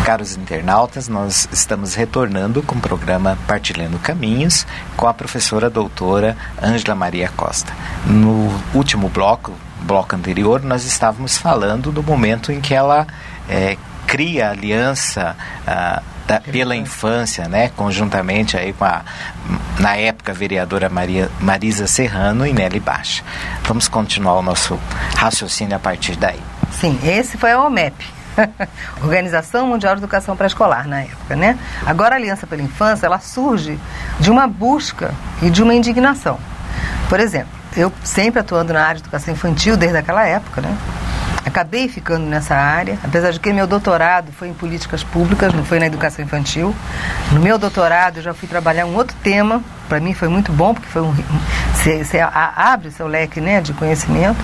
Caros internautas, nós estamos retornando com o programa Partilhando Caminhos com a professora doutora Ângela Maria Costa. No último bloco anterior, nós estávamos falando do momento em que ela cria a aliança pela infância, né, conjuntamente aí com na época, vereadora Marisa Serrano e Nelly Baixa. Vamos continuar o nosso raciocínio a partir daí. Sim, esse foi a OMEP. Organização Mundial de Educação Pré-Escolar na época, né? Agora a Aliança pela Infância, ela surge de uma busca e de uma indignação. Por exemplo, eu sempre atuando na área de educação infantil desde aquela época, né? Acabei ficando nessa área, apesar de que meu doutorado foi em políticas públicas, não foi na educação infantil. No meu doutorado eu já fui trabalhar um outro tema, para mim foi muito bom, porque foi você abre o seu leque, né, de conhecimento,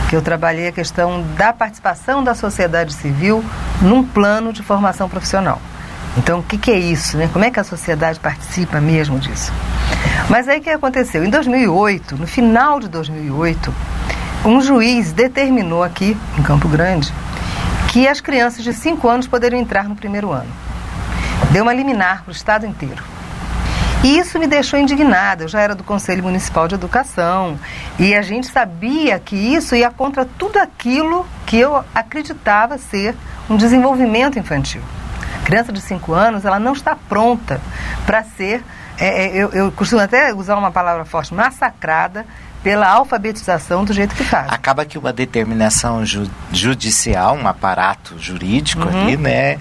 que eu trabalhei a questão da participação da sociedade civil num plano de formação profissional. Então, o que é isso, né? Como é que a sociedade participa mesmo disso? Mas aí o que aconteceu? Em 2008, no final de 2008, um juiz determinou aqui, em Campo Grande, que as crianças de 5 anos poderiam entrar no primeiro ano. Deu uma liminar para o estado inteiro. E isso me deixou indignada. Eu já era do Conselho Municipal de Educação e a gente sabia que isso ia contra tudo aquilo que eu acreditava ser um desenvolvimento infantil. A criança de 5 anos, ela não está pronta para ser, eu costumo até usar uma palavra forte, massacrada pela alfabetização do jeito que faz. Acaba que uma determinação judicial, um aparato jurídico ali, né,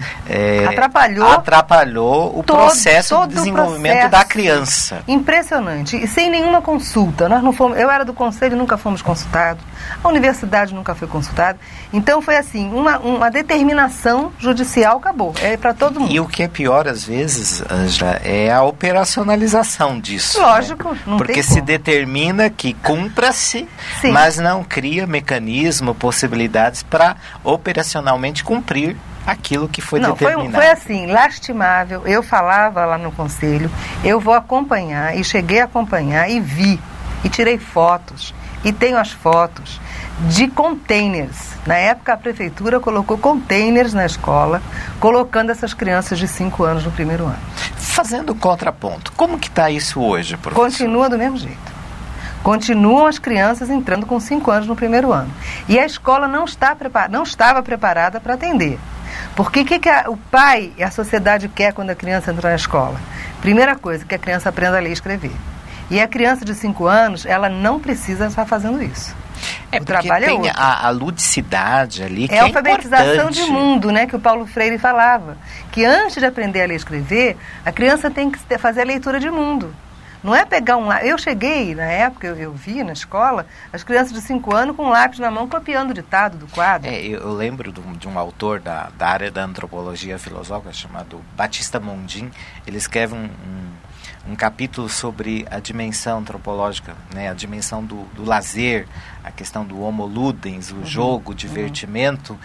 atrapalhou o processo de desenvolvimento da criança. Impressionante. E sem nenhuma consulta. Nós não fomos, eu era do conselho, nunca fomos consultados. A universidade nunca foi consultada. Então foi assim, uma determinação judicial, acabou. É para todo mundo. E o que é pior às vezes, Ângela, é a operacionalização disso. Lógico, né? Não Porque tem se como. Determina que cumpra-se, mas não cria mecanismo, possibilidades para operacionalmente cumprir aquilo que foi determinado. Foi assim, lastimável. Eu falava lá no conselho, eu vou acompanhar, e cheguei a acompanhar e vi, e tirei fotos, e tenho as fotos de containers. Na época a prefeitura colocou containers na escola, colocando essas crianças de 5 anos no primeiro ano. Fazendo contraponto, como que está isso hoje, professor? Continua do mesmo jeito. Continuam as crianças entrando com 5 anos no primeiro ano. E a escola não estava preparada para atender. Porque o que o pai e a sociedade quer quando a criança entra na escola? Primeira coisa, que a criança aprenda a ler e escrever. E a criança de 5 anos, ela não precisa estar fazendo isso. O trabalho tem a ludicidade ali, que é a alfabetização importante. de mundo, né, que o Paulo Freire falava. Que antes de aprender a ler e escrever, a criança tem que fazer a leitura de mundo. Não é pegar um lápis. Eu cheguei, na época, eu vi na escola, as crianças de 5 anos com um lápis na mão, copiando o ditado do quadro. Eu lembro de um autor da área da antropologia filosófica, chamado Batista Mondin. Ele escreve um capítulo sobre a dimensão antropológica, né, a dimensão do lazer, a questão do homo ludens, o jogo, o divertimento,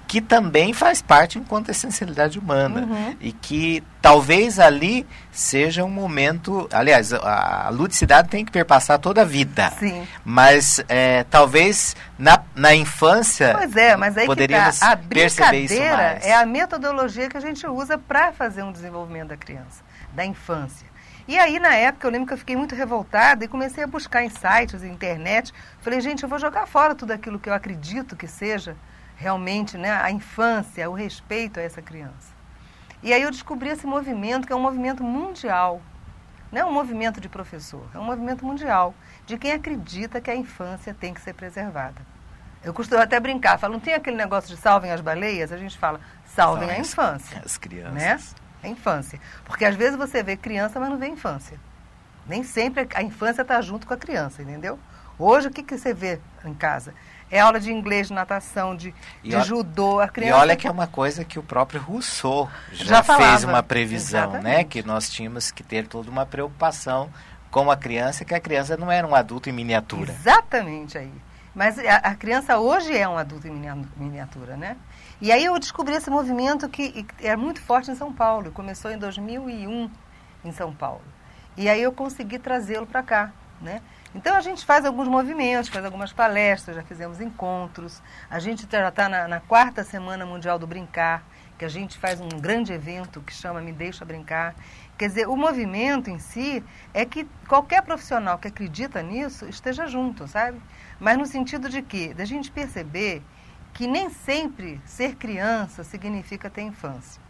que também faz parte enquanto essencialidade humana. E que talvez ali seja um momento... Aliás, a ludicidade tem que perpassar toda a vida. Sim. Mas talvez na infância... Pois é, mas aí poderíamos a perceber isso mais. É a metodologia que a gente usa para fazer um desenvolvimento da criança, da infância. E aí, na época, eu lembro que eu fiquei muito revoltada e comecei a buscar em sites, na internet. Falei, gente, eu vou jogar fora tudo aquilo que eu acredito que seja realmente, né, a infância, o respeito a essa criança. E aí eu descobri esse movimento, que é um movimento mundial. Não é um movimento de professor, é um movimento mundial, de quem acredita que a infância tem que ser preservada. Eu costumo até brincar, falo, não tem aquele negócio de salvem as baleias? A gente fala, salvem a infância. As crianças. Né? A infância. Porque às vezes você vê criança, mas não vê infância. Nem sempre a infância está junto com a criança, entendeu? Hoje, o que você vê em casa? É aula de inglês, de natação, de judô. A criança... E olha que é uma coisa que o próprio Rousseau já fez uma previsão, né? Que nós tínhamos que ter toda uma preocupação com a criança, que a criança não era um adulto em miniatura. Exatamente aí. Mas a criança hoje é um adulto em miniatura, né? E aí eu descobri esse movimento que é muito forte em São Paulo. Começou em 2001 em São Paulo. E aí eu consegui trazê-lo para cá, né? Então a gente faz alguns movimentos, faz algumas palestras, já fizemos encontros. A gente já está na 4ª Semana Mundial do Brincar, que a gente faz um grande evento que chama Me Deixa Brincar. Quer dizer, o movimento em si é que qualquer profissional que acredita nisso esteja junto, sabe? Mas no sentido de quê? Da gente perceber que nem sempre ser criança significa ter infância.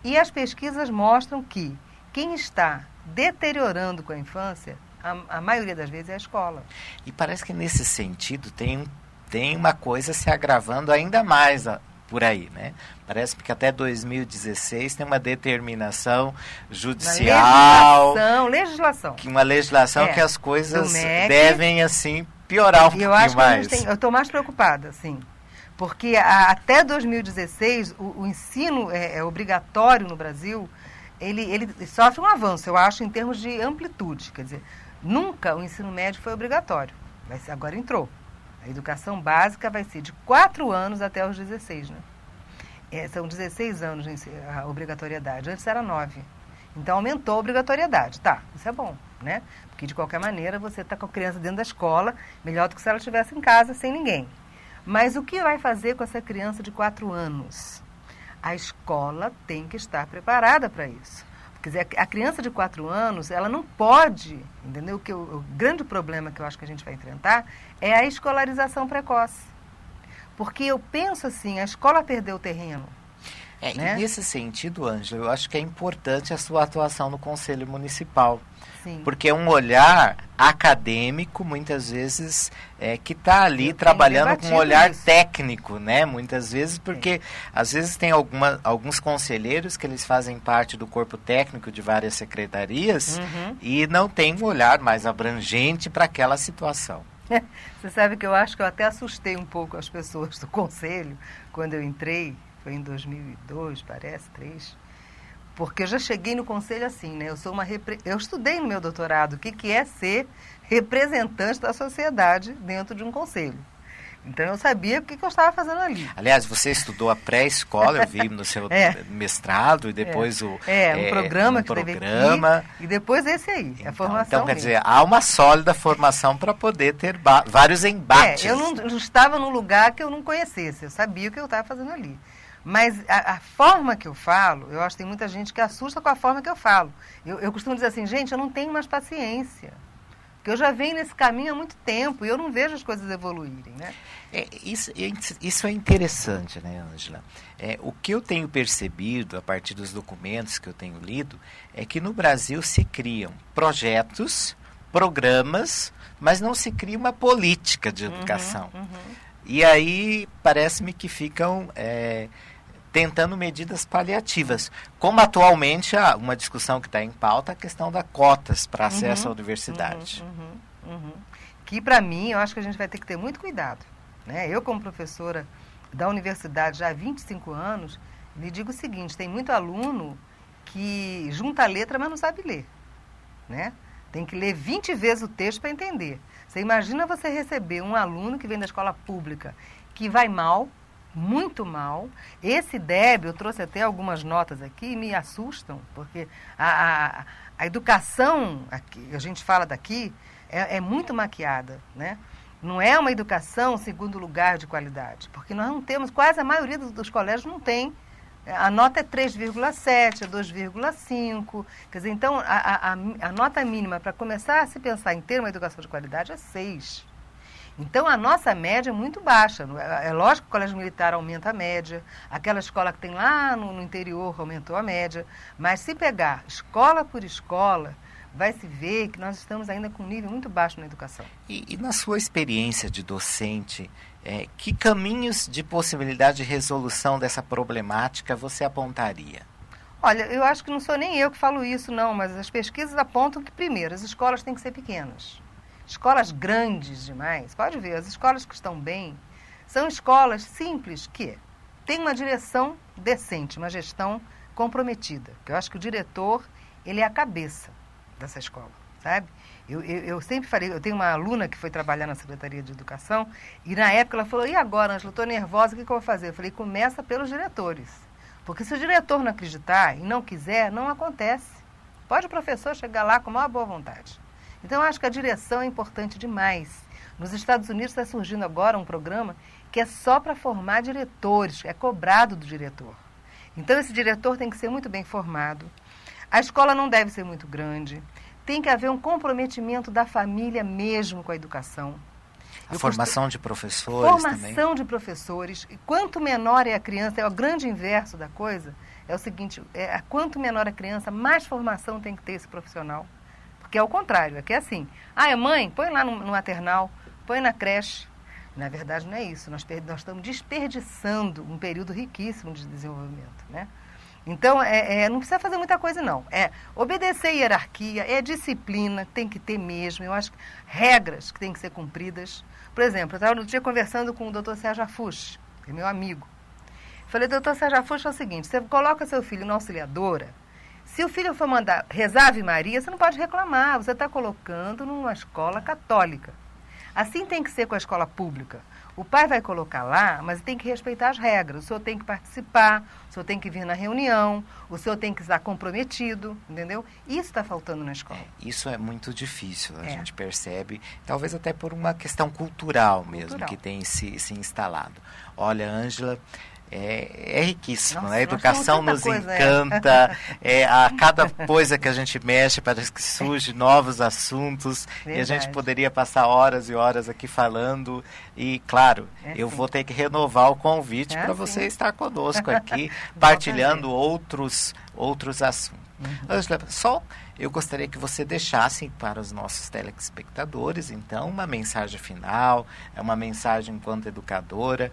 E as pesquisas mostram que quem está deteriorando com a infância, a maioria das vezes é a escola. E parece que nesse sentido tem uma coisa se agravando ainda mais por aí, né? Parece que até 2016 tem uma determinação judicial, legislação. Uma legislação que as coisas devem assim piorar um pouquinho mais. Eu estou mais preocupada, sim. Porque até 2016 o ensino é obrigatório no Brasil, ele sofre um avanço, eu acho, em termos de amplitude. Quer dizer, nunca o ensino médio foi obrigatório, agora entrou. A educação básica vai ser de 4 anos até os 16, né? São 16 anos a obrigatoriedade, antes era 9. Então aumentou a obrigatoriedade, tá, isso é bom, né? Porque de qualquer maneira você está com a criança dentro da escola, melhor do que se ela estivesse em casa sem ninguém. Mas o que vai fazer com essa criança de 4 anos? A escola tem que estar preparada para isso. Quer dizer, a criança de 4 anos, ela não pode, entendeu? O grande problema que eu acho que a gente vai enfrentar é a escolarização precoce. Porque eu penso assim, a escola perdeu o terreno. Né? E nesse sentido, Ângela, eu acho que é importante a sua atuação no Conselho Municipal. Sim. Porque é um olhar acadêmico, muitas vezes, que está ali trabalhando com um olhar técnico, né? Muitas vezes, porque às vezes tem alguns conselheiros que eles fazem parte do corpo técnico de várias secretarias e não tem um olhar mais abrangente para aquela situação. Você sabe que eu acho que eu até assustei um pouco as pessoas do Conselho quando eu entrei, foi em 2002, parece, 2003. Porque eu já cheguei no Conselho assim, né? Eu estudei no meu doutorado o que é ser representante da sociedade dentro de um conselho. Então eu sabia o que eu estava fazendo ali. Aliás, você estudou a pré-escola, eu vi no seu mestrado, e depois um programa que teve aqui, e depois esse aí, a formação. Então, quer dizer, há uma sólida formação para poder ter vários embates. Eu não estava num lugar que eu não conhecesse, eu sabia o que eu estava fazendo ali. Mas a forma que eu falo, eu acho que tem muita gente que assusta com a forma que eu falo. Eu costumo dizer assim, gente, eu não tenho mais paciência. Porque eu já venho nesse caminho há muito tempo e eu não vejo as coisas evoluírem, né? Isso é interessante, né, Ângela? O que eu tenho percebido, a partir dos documentos que eu tenho lido, é que no Brasil se criam projetos, programas, mas não se cria uma política de educação. E aí parece-me que ficam tentando medidas paliativas, como atualmente uma discussão que está em pauta, a questão das cotas para acesso à universidade. Que para mim, eu acho que a gente vai ter que ter muito cuidado. Né? Eu, como professora da universidade já há 25 anos, lhe digo o seguinte, tem muito aluno que junta a letra, mas não sabe ler. Né? Tem que ler 20 vezes o texto para entender. Você imagina você receber um aluno que vem da escola pública, que vai mal, muito mal. Esse DEB, eu trouxe até algumas notas aqui, me assustam, porque a educação, aqui, a gente fala daqui, é muito maquiada, né? Não é uma educação, segundo lugar, de qualidade, porque nós não temos, quase a maioria dos colégios não tem. A nota é 3,7, é 2,5. Quer dizer, então, a nota mínima para começar a se pensar em ter uma educação de qualidade é 6. Então, a nossa média é muito baixa. É lógico que o colégio militar aumenta a média, aquela escola que tem lá no interior aumentou a média, mas se pegar escola por escola, vai se ver que nós estamos ainda com um nível muito baixo na educação. E na sua experiência de docente, que caminhos de possibilidade de resolução dessa problemática você apontaria? Olha, eu acho que não sou nem eu que falo isso, não, mas as pesquisas apontam que, primeiro, as escolas têm que ser pequenas. Escolas grandes demais, pode ver, as escolas que estão bem, são escolas simples que têm uma direção decente, uma gestão comprometida. Eu acho que o diretor, ele é a cabeça dessa escola, sabe? Eu sempre falei, eu tenho uma aluna que foi trabalhar na Secretaria de Educação, e na época ela falou, e agora, Ângela, eu estou nervosa, o que eu vou fazer? Eu falei, começa pelos diretores. Porque se o diretor não acreditar e não quiser, não acontece. Pode o professor chegar lá com a maior boa vontade. Então, eu acho que a direção é importante demais. Nos Estados Unidos está surgindo agora um programa que é só para formar diretores, é cobrado do diretor. Então, esse diretor tem que ser muito bem formado. A escola não deve ser muito grande. Tem que haver um comprometimento da família mesmo com a educação. A formação de professores também. Formação de professores. E quanto menor é a criança, é o grande inverso da coisa, é o seguinte, quanto menor a criança, mais formação tem que ter esse profissional. Porque é o contrário, é que é assim, mãe, põe lá no maternal, põe na creche. Na verdade não é isso, nós estamos desperdiçando um período riquíssimo de desenvolvimento, né? Então, não precisa fazer muita coisa, não. É obedecer a hierarquia, é disciplina, tem que ter mesmo. Eu acho que regras que têm que ser cumpridas. Por exemplo, eu estava no dia conversando com o Dr. Sérgio Afush, que é meu amigo. Falei, Dr. Sérgio Afush, é o seguinte, você coloca seu filho na auxiliadora, se o filho for mandar rezar Ave Maria, você não pode reclamar, você está colocando numa escola católica. Assim tem que ser com a escola pública. O pai vai colocar lá, mas tem que respeitar as regras. O senhor tem que participar, o senhor tem que vir na reunião, o senhor tem que estar comprometido, entendeu? Isso está faltando na escola. Isso é muito difícil, a gente percebe, talvez até por uma questão cultural mesmo, que tem se instalado. Olha, Ângela, é riquíssimo, nossa, né? A educação nos encanta, a cada coisa que a gente mexe parece que surge novos assuntos. Verdade. E a gente poderia passar horas e horas aqui falando e, claro, eu vou ter que renovar o convite para você estar conosco aqui, partilhando outros assuntos. Ângela, eu gostaria que você deixasse para os nossos telespectadores, então, uma mensagem final, uma mensagem enquanto educadora,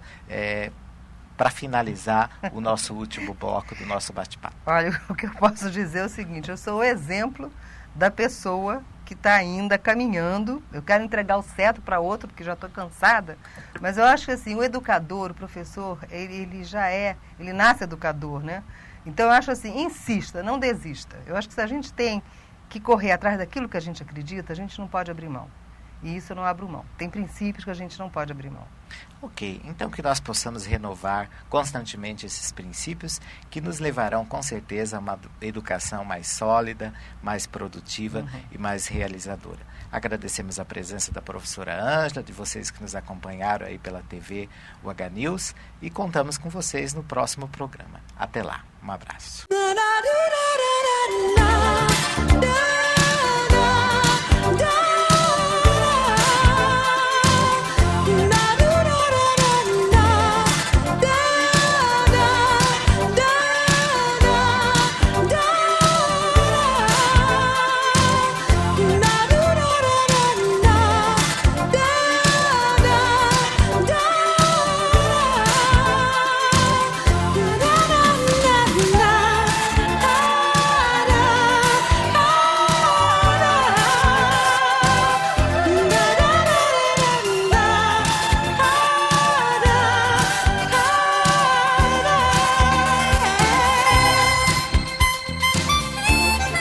para finalizar o nosso último bloco do nosso bate-papo. Olha, o que eu posso dizer é o seguinte, eu sou o exemplo da pessoa que está ainda caminhando, eu quero entregar o cetro para outro, porque já estou cansada, mas eu acho que assim, o educador, o professor, ele nasce educador, né? Então eu acho assim, insista, não desista. Eu acho que se a gente tem que correr atrás daquilo que a gente acredita, a gente não pode abrir mão. E isso eu não abro mão. Tem princípios que a gente não pode abrir mão. Ok, então que nós possamos renovar constantemente esses princípios que nos levarão com certeza a uma educação mais sólida, mais produtiva e mais realizadora. Agradecemos a presença da professora Ângela, de vocês que nos acompanharam aí pela TV UH News e contamos com vocês no próximo programa. Até lá, um abraço.